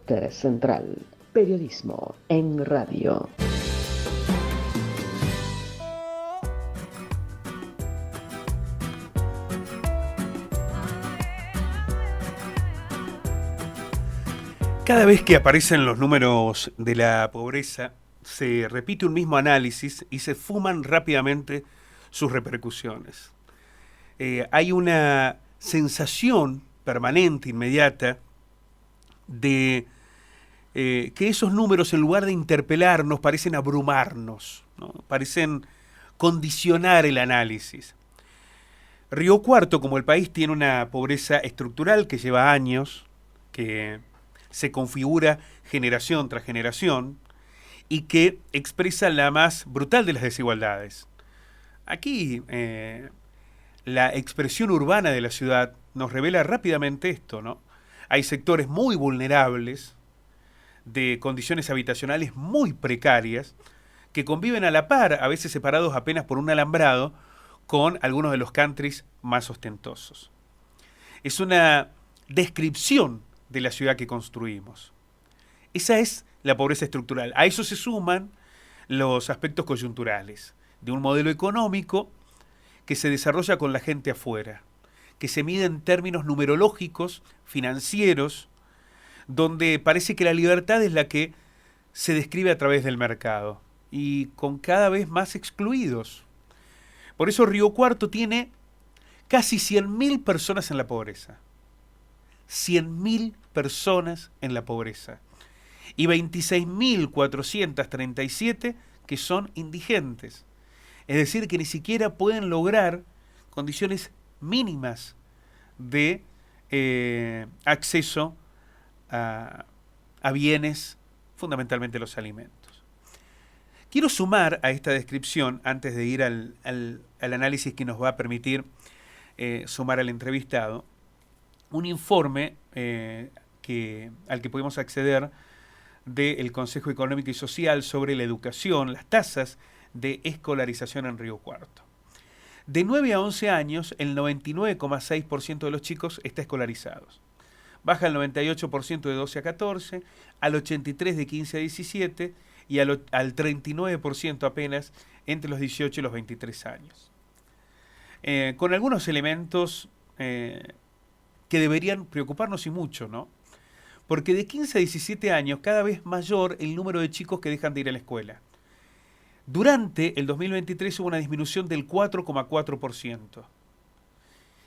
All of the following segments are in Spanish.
Máster Central. Periodismo en radio. Cada vez que aparecen los números de la pobreza, se repite un mismo análisis y se fuman rápidamente sus repercusiones. Hay una sensación permanente, inmediata, de que esos números, en lugar de interpelarnos, parecen abrumarnos, ¿no? Parecen condicionar el análisis. Río Cuarto, como el país, tiene una pobreza estructural que lleva años, que se configura generación tras generación y que expresa la más brutal de las desigualdades. Aquí la expresión urbana de la ciudad nos revela rápidamente esto, ¿no? Hay sectores muy vulnerables, de condiciones habitacionales muy precarias, que conviven a la par, a veces separados apenas por un alambrado, con algunos de los countries más ostentosos. Es una descripción de la ciudad que construimos. Esa es la pobreza estructural. A eso se suman los aspectos coyunturales de un modelo económico que se desarrolla con la gente afuera, que se mide en términos numerológicos, financieros, donde parece que la libertad es la que se describe a través del mercado y con cada vez más excluidos. Por eso Río Cuarto tiene casi 100.000 personas en la pobreza. 100.000 personas en la pobreza. Y 26.437 que son indigentes. Es decir, que ni siquiera pueden lograr condiciones mínimas de acceso a bienes, fundamentalmente los alimentos. Quiero sumar a esta descripción, antes de ir al análisis que nos va a permitir sumar al entrevistado, un informe al que pudimos acceder del Consejo Económico y Social sobre la educación, las tasas de escolarización en Río Cuarto. De 9 a 11 años, el 99,6% de los chicos está escolarizados. Baja el 98% de 12 a 14, al 83% de 15 a 17 y al 39% apenas entre los 18 y los 23 años. Con algunos elementos que deberían preocuparnos y mucho, ¿no? Porque de 15 a 17 años cada vez mayor el número de chicos que dejan de ir a la escuela. Durante el 2023 hubo una disminución del 4,4%.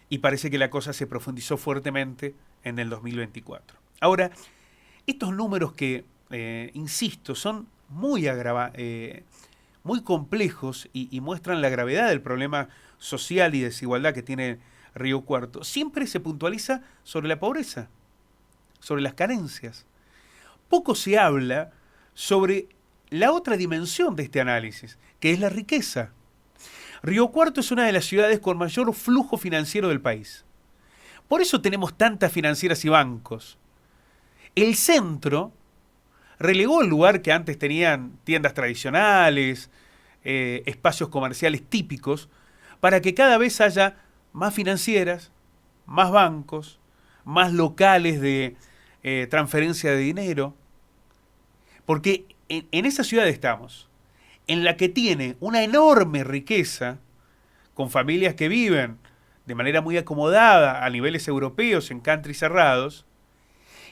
Y parece que la cosa se profundizó fuertemente en el 2024. Ahora, estos números que, insisto, son muy complejos y muestran la gravedad del problema social y desigualdad que tiene Río Cuarto, siempre se puntualiza sobre la pobreza, sobre las carencias. Poco se habla sobre la otra dimensión de este análisis, que es la riqueza. Río Cuarto es una de las ciudades con mayor flujo financiero del país. Por eso tenemos tantas financieras y bancos. El centro relegó el lugar que antes tenían tiendas tradicionales, espacios comerciales típicos, para que cada vez haya más financieras, más bancos, más locales de transferencia de dinero. Porque en esa ciudad estamos, en la que tiene una enorme riqueza, con familias que viven de manera muy acomodada a niveles europeos en countries cerrados,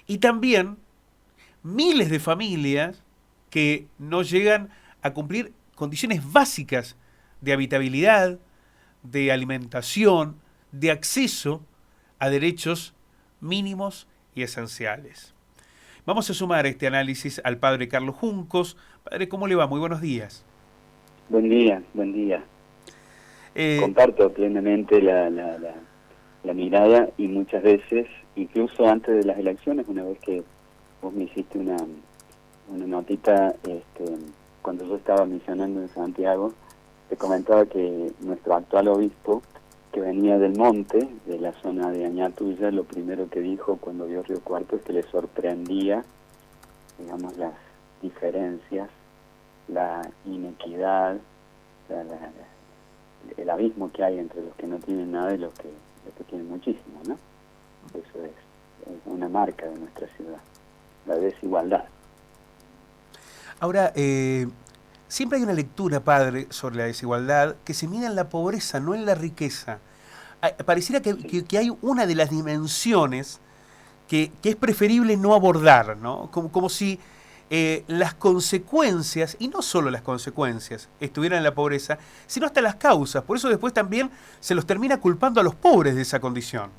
y también miles de familias que no llegan a cumplir condiciones básicas de habitabilidad, de alimentación, de acceso a derechos mínimos y esenciales. Vamos a sumar este análisis al padre Carlos Juncos. Padre, ¿cómo le va? Muy buenos días. Buen día, buen día. Comparto plenamente la mirada y muchas veces, incluso antes de las elecciones, una vez que vos me hiciste una notita, cuando yo estaba misionando en Santiago, te comentaba que nuestro actual obispo, que venía del monte, de la zona de Añatuya, lo primero que dijo cuando vio Río Cuarto es que le sorprendía, digamos, las diferencias, la inequidad, el abismo que hay entre los que no tienen nada y los que tienen muchísimo, ¿no? Eso es una marca de nuestra ciudad. la desigualdad. Ahora, siempre hay una lectura, padre, sobre la desigualdad que se mide en la pobreza, no en la riqueza. Pareciera que hay una de las dimensiones que es preferible no abordar, ¿no? Como si las consecuencias, y no solo las consecuencias, estuvieran en la pobreza, sino hasta las causas. Por eso después también se los termina culpando a los pobres de esa condición.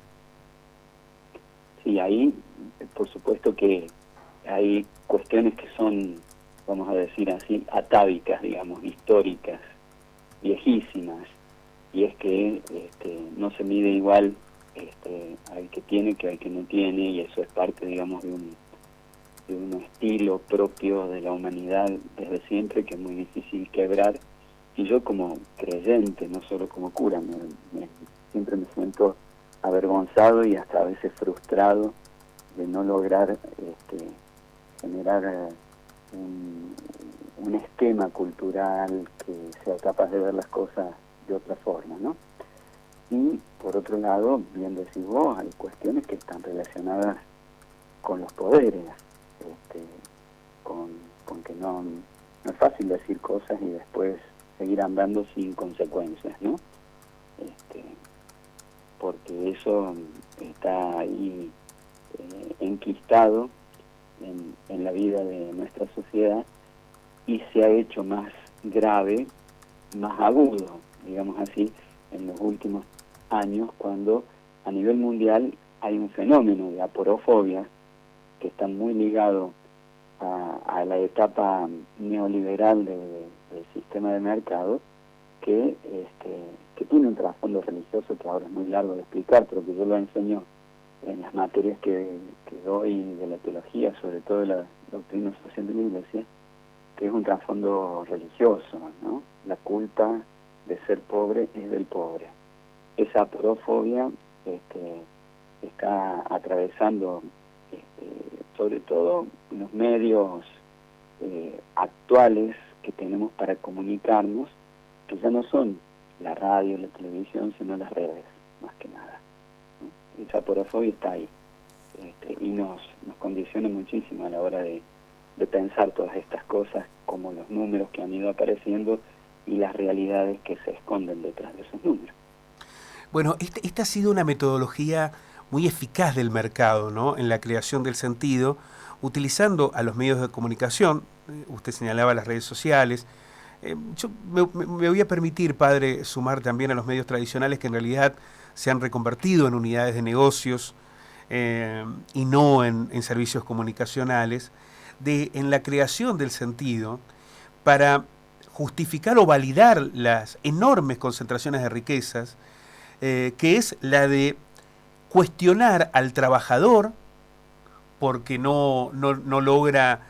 Sí, ahí, por supuesto que hay cuestiones que son, vamos a decir así, atávicas, digamos, históricas, viejísimas, y es que no se mide igual al que tiene que al que no tiene, y eso es parte, digamos, de un estilo propio de la humanidad desde siempre, que es muy difícil quebrar. Y yo como creyente, no solo como cura, siempre me siento avergonzado y hasta a veces frustrado de no lograr generar un esquema cultural que sea capaz de ver las cosas de otra forma, ¿no? Y por otro lado, bien decís vos, hay cuestiones que están relacionadas con los poderes, con que no es fácil decir cosas y después seguir andando sin consecuencias, ¿no? Porque eso está ahí enquistado en la vida de nuestra sociedad y se ha hecho más grave, más agudo, digamos así, en los últimos años, cuando a nivel mundial hay un fenómeno de aporofobia que está muy ligado a la etapa neoliberal del sistema de mercado, que tiene un trasfondo religioso que ahora es muy largo de explicar, pero que yo lo enseño en las materias que doy de la teología, sobre todo de la doctrina social de la Iglesia, que es un trasfondo religioso, ¿no? La culpa de ser pobre es del pobre. Esa aporofobia está atravesando sobre todo los medios actuales que tenemos para comunicarnos, que ya no son la radio, la televisión, sino las redes, más que nada, ¿no? Esa aporofobia está ahí, y nos condiciona muchísimo a la hora de pensar todas estas cosas, como los números que han ido apareciendo y las realidades que se esconden detrás de esos números. Bueno, esta ha sido una metodología muy eficaz del mercado, ¿no?, en la creación del sentido, utilizando a los medios de comunicación. Usted señalaba las redes sociales. Yo me voy a permitir, padre, sumar también a los medios tradicionales, que en realidad se han reconvertido en unidades de negocios y no en servicios comunicacionales, en la creación del sentido para justificar o validar las enormes concentraciones de riquezas, que es la de cuestionar al trabajador porque no logra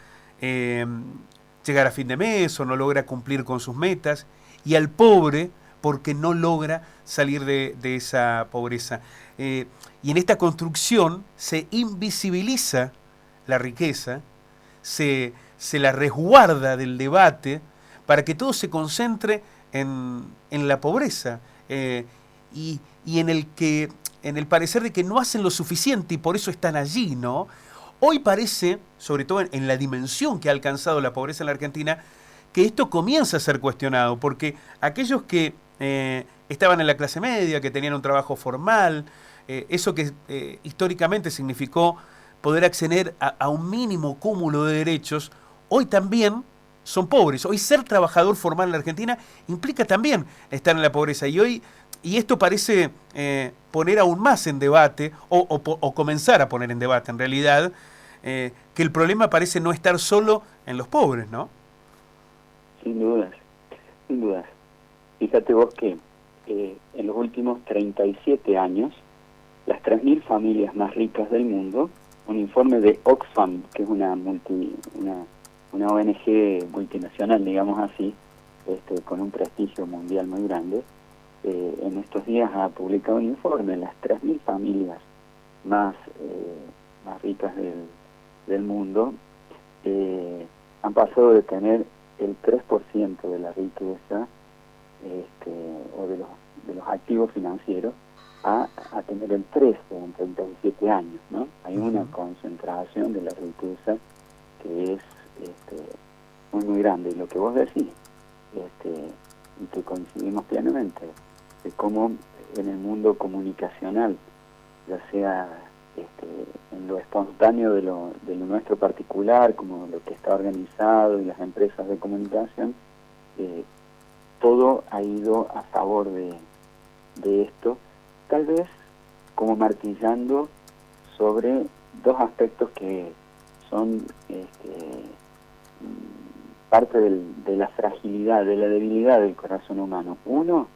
llegar a fin de mes o no logra cumplir con sus metas, y al pobre porque no logra salir de esa pobreza. Y en esta construcción se invisibiliza la riqueza, se la resguarda del debate para que todo se concentre en la pobreza, y en el parecer de que no hacen lo suficiente y por eso están allí, ¿no? Hoy parece, sobre todo en la dimensión que ha alcanzado la pobreza en la Argentina, que esto comienza a ser cuestionado, porque aquellos que estaban en la clase media, que tenían un trabajo formal, eso que históricamente significó poder acceder a un mínimo cúmulo de derechos, hoy también son pobres. Hoy ser trabajador formal en la Argentina implica también estar en la pobreza. Y esto parece poner aún más en debate, o comenzar a poner en debate en realidad, que el problema parece no estar solo en los pobres, ¿no? Sin dudas, sin dudas. Fíjate vos que en los últimos 37 años, las 3.000 familias más ricas del mundo, un informe de Oxfam, que es una ONG multinacional, digamos así, con un prestigio mundial muy grande, en estos días ha publicado un informe. Las 3.000 familias más ricas del mundo han pasado de tener el 3% de la riqueza o de los activos financieros a tener el 13 en 37 años, ¿no? Hay una concentración de la riqueza que es muy grande. Y lo que vos decís, y que coincidimos plenamente, de cómo en el mundo comunicacional, ya sea en lo espontáneo de lo nuestro particular, como lo que está organizado y las empresas de comunicación, todo ha ido a favor de esto, tal vez como martillando sobre dos aspectos que son parte de la fragilidad, de la debilidad del corazón humano. Uno,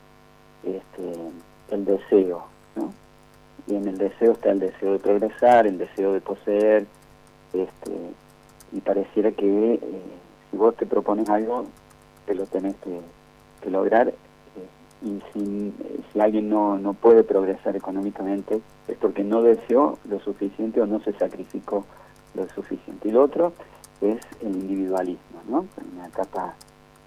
el deseo, ¿no? Y en el deseo está el deseo de progresar, el deseo de poseer, y pareciera que si vos te propones algo, te lo tenés que lograr, y si alguien no puede progresar económicamente es porque no deseó lo suficiente o no se sacrificó lo suficiente. Y lo otro es el individualismo, ¿no? Una etapa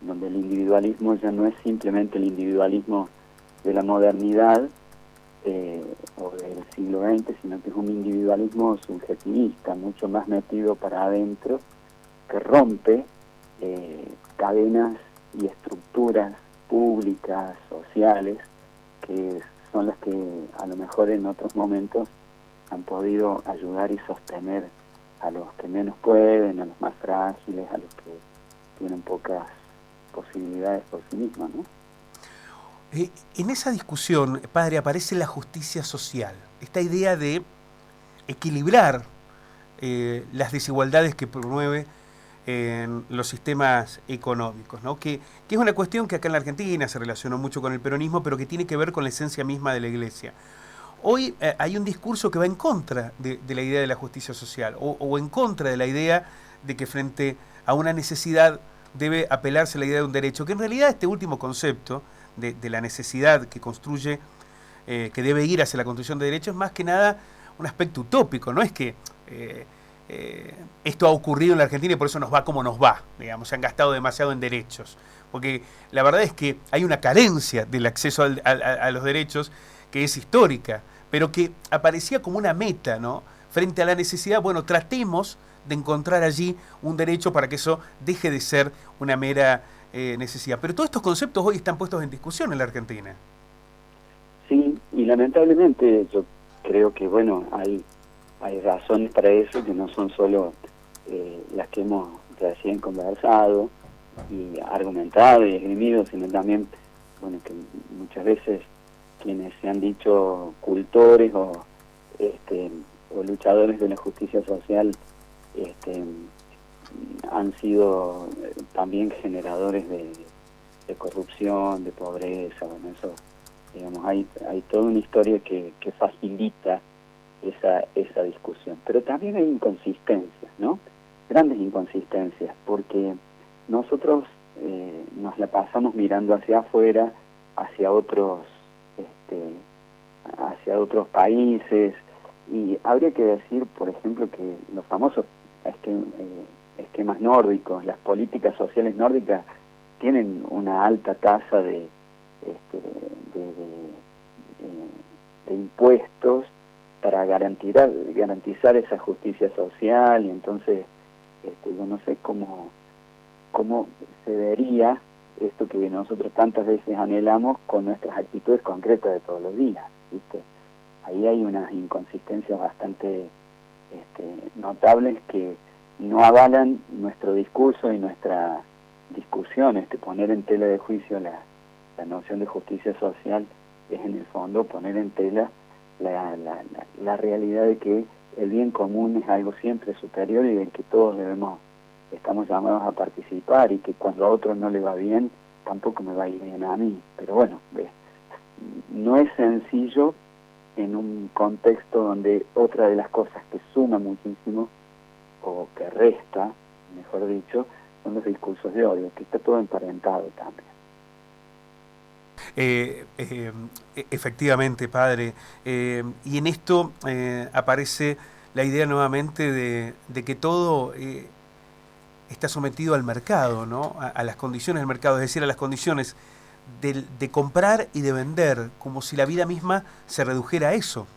donde el individualismo ya no es simplemente el individualismo de la modernidad o del siglo XX, sino que es un individualismo subjetivista, mucho más metido para adentro, que rompe cadenas y estructuras públicas, sociales, que son las que a lo mejor en otros momentos han podido ayudar y sostener a los que menos pueden, a los más frágiles, a los que tienen pocas posibilidades por sí mismos, ¿no? En esa discusión, padre, aparece la justicia social, esta idea de equilibrar las desigualdades que promueve en los sistemas económicos, ¿no? Que es una cuestión que acá en la Argentina se relacionó mucho con el peronismo, pero que tiene que ver con la esencia misma de la Iglesia. Hoy hay un discurso que va en contra de la idea de la justicia social, o en contra de la idea de que frente a una necesidad debe apelarse a la idea de un derecho, que en realidad este último concepto de la necesidad que construye, que debe ir hacia la construcción de derechos, es más que nada un aspecto utópico. No es que esto ha ocurrido en la Argentina y por eso nos va como nos va, digamos, se han gastado demasiado en derechos, porque la verdad es que hay una carencia del acceso a los derechos que es histórica, pero que aparecía como una meta, ¿no? Frente a la necesidad, bueno, tratemos de encontrar allí un derecho para que eso deje de ser una mera necesidad. Pero todos estos conceptos hoy están puestos en discusión en la Argentina. Sí, y lamentablemente yo creo que, bueno, hay razones para eso que no son solo las que hemos recién conversado y argumentado y esgrimido, sino también, bueno, que muchas veces quienes se han dicho cultores o luchadores de la justicia social han sido también generadores de corrupción, de pobreza. Bueno, eso, digamos, hay toda una historia que facilita esa discusión. Pero también hay inconsistencias, ¿no? Grandes inconsistencias, porque nosotros nos la pasamos mirando hacia afuera, hacia otros países, y habría que decir, por ejemplo, que los famosos esquemas nórdicos, las políticas sociales nórdicas tienen una alta tasa de impuestos para garantizar esa justicia social, y entonces yo no sé cómo se vería esto que nosotros tantas veces anhelamos con nuestras actitudes concretas de todos los días, ¿viste? Ahí hay unas inconsistencias bastante notables que no avalan nuestro discurso y nuestra discusión. Poner en tela de juicio la noción de justicia social es en el fondo poner en tela la realidad de que el bien común es algo siempre superior y del que todos estamos llamados a participar, y que cuando a otro no le va bien, tampoco me va a ir bien a mí. Pero bueno, no es sencillo en un contexto donde otra de las cosas que suma muchísimo, o que resta, mejor dicho, son los discursos de odio, que está todo emparentado también. Efectivamente, padre. Y en esto aparece la idea nuevamente de que todo está sometido al mercado, ¿no? A las condiciones del mercado, es decir, a las condiciones de comprar y de vender, como si la vida misma se redujera a eso.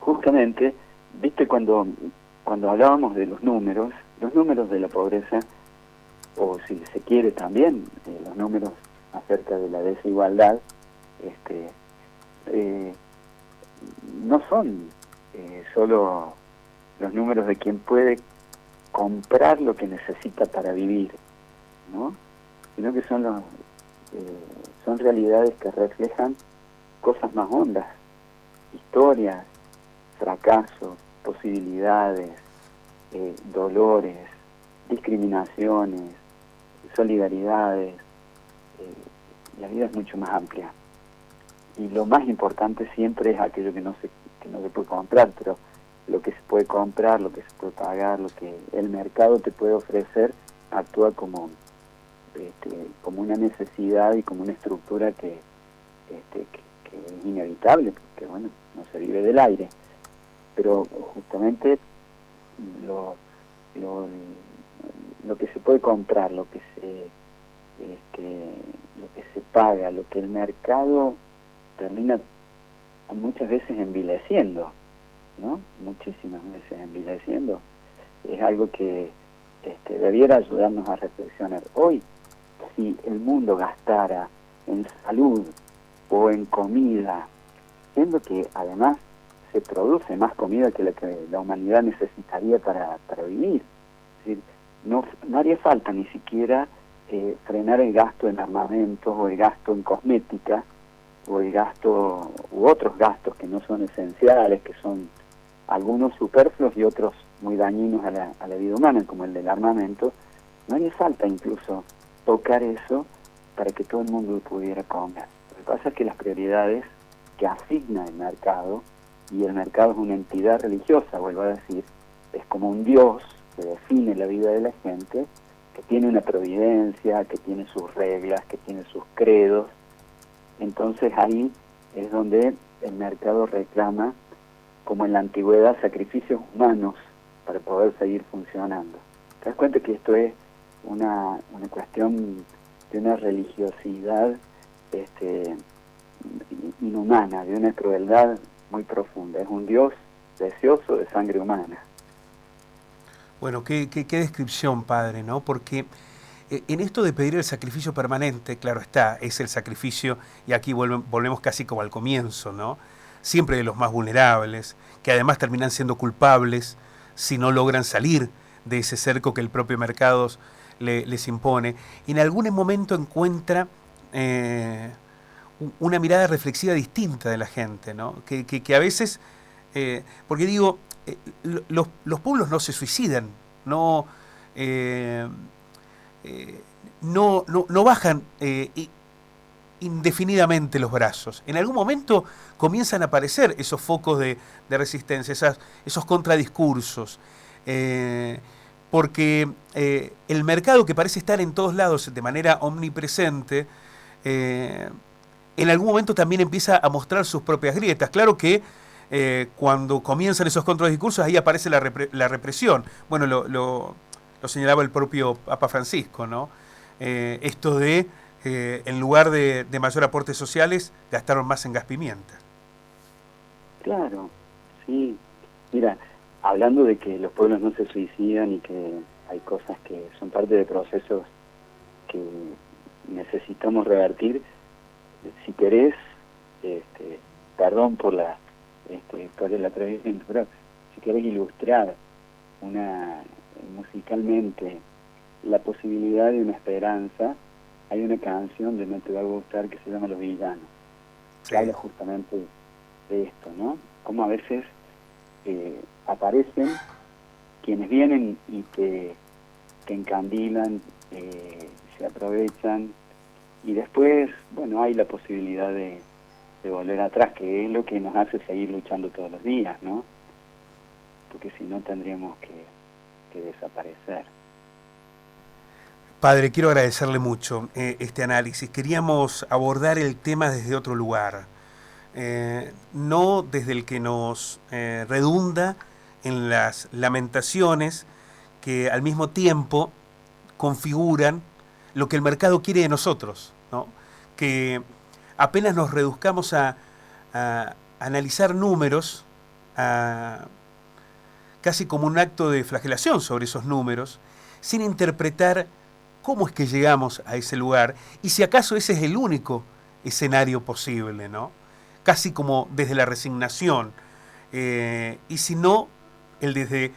Justamente, viste, cuando hablábamos de los números de la pobreza, o si se quiere también, los números acerca de la desigualdad, no son solo los números de quien puede comprar lo que necesita para vivir, ¿no? Sino que son realidades que reflejan cosas más hondas, historias, fracasos, posibilidades, dolores, discriminaciones, solidaridades. La vida es mucho más amplia. Y lo más importante siempre es aquello que no se puede comprar, pero lo que se puede comprar, lo que se puede pagar, lo que el mercado te puede ofrecer, actúa como una necesidad y como una estructura que es inevitable, porque bueno, no se vive del aire. Pero justamente lo que se puede comprar, lo que se paga, lo que el mercado termina muchas veces envileciendo, ¿no? Muchísimas veces envileciendo, es algo que debiera ayudarnos a reflexionar. Hoy, si el mundo gastara en salud o en comida, siendo que además se produce más comida que la que la humanidad necesitaría para vivir, es decir, no haría falta ni siquiera frenar el gasto en armamentos o el gasto en cosmética o el gasto u otros gastos que no son esenciales, que son algunos superfluos y otros muy dañinos a la vida humana, como el del armamento. No haría falta incluso tocar eso para que todo el mundo pudiera comer. Lo que pasa es que las prioridades que asigna el mercado, y el mercado es una entidad religiosa, vuelvo a decir, es como un Dios que define la vida de la gente, que tiene una providencia, que tiene sus reglas, que tiene sus credos. Entonces ahí es donde el mercado reclama, como en la antigüedad, sacrificios humanos para poder seguir funcionando. ¿Te das cuenta que esto es una cuestión de una religiosidad inhumana, de una crueldad muy profunda? Es un Dios deseoso de sangre humana. Bueno, qué descripción, padre, ¿no? Porque en esto de pedir el sacrificio permanente, claro está, es el sacrificio, y aquí volvemos casi como al comienzo, ¿no? Siempre de los más vulnerables, que además terminan siendo culpables si no logran salir de ese cerco que el propio mercado les impone. Y en algún momento encuentra una mirada reflexiva distinta de la gente, ¿no? Que a veces, porque digo, los pueblos no se suicidan, no bajan indefinidamente los brazos. En algún momento comienzan a aparecer esos focos de resistencia, esos contradiscursos, porque el mercado, que parece estar en todos lados de manera omnipresente, en algún momento también empieza a mostrar sus propias grietas. Claro que cuando comienzan esos contradiscursos, ahí aparece la represión. Bueno, lo señalaba el propio Papa Francisco, ¿no? Esto de, en lugar de mayor aportes sociales, gastaron más en gas pimienta. Claro, sí. Mira, hablando de que los pueblos no se suicidan y que hay cosas que son parte de procesos que necesitamos revertir, si querés, perdón por el atrevimiento, pero si querés ilustrar musicalmente la posibilidad de una esperanza, hay una canción de No te va a gustar que se llama Los Villanos, que habla justamente de esto, ¿no? Como a veces aparecen quienes vienen y te encandilan, se aprovechan, y después, bueno, hay la posibilidad de volver atrás, que es lo que nos hace seguir luchando todos los días, ¿no? Porque si no tendríamos que desaparecer. Padre, quiero agradecerle mucho este análisis. Queríamos abordar el tema desde otro lugar, no desde el que nos redunda en las lamentaciones que al mismo tiempo configuran lo que el mercado quiere de nosotros, ¿no? Que apenas nos reduzcamos a analizar números, casi como un acto de flagelación sobre esos números, sin interpretar cómo es que llegamos a ese lugar y si acaso ese es el único escenario posible, ¿no? Casi como desde la resignación, y si no, el desde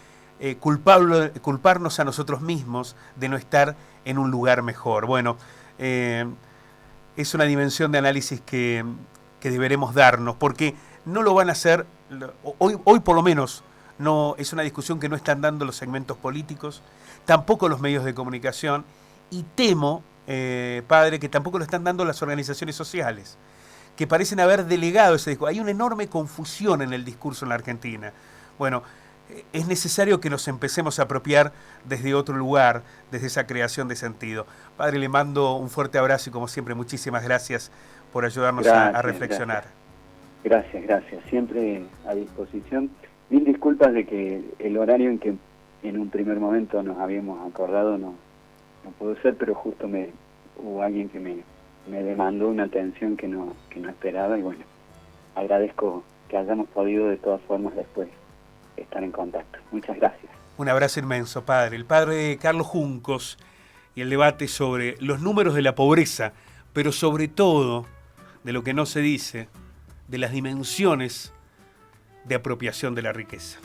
culparnos a nosotros mismos de no estar en un lugar mejor. Bueno, es una dimensión de análisis que deberemos darnos, porque no lo van a hacer, hoy por lo menos, no es una discusión que no están dando los segmentos políticos, tampoco los medios de comunicación, y temo, padre, que tampoco lo están dando las organizaciones sociales, que parecen haber delegado ese discurso. Hay una enorme confusión en el discurso en la Argentina. Bueno, es necesario que nos empecemos a apropiar desde otro lugar, desde esa creación de sentido. Padre, le mando un fuerte abrazo y como siempre, muchísimas gracias por ayudarnos a reflexionar. Gracias. Siempre a disposición. Mil disculpas de que el horario en que en un primer momento nos habíamos acordado no pudo ser, pero justo hubo alguien que me demandó una atención que no esperaba y bueno, agradezco que hayamos podido de todas formas después estar en contacto. Muchas gracias. Un abrazo inmenso, padre. El padre Carlos Juncos y el debate sobre los números de la pobreza, pero sobre todo de lo que no se dice, de las dimensiones de apropiación de la riqueza.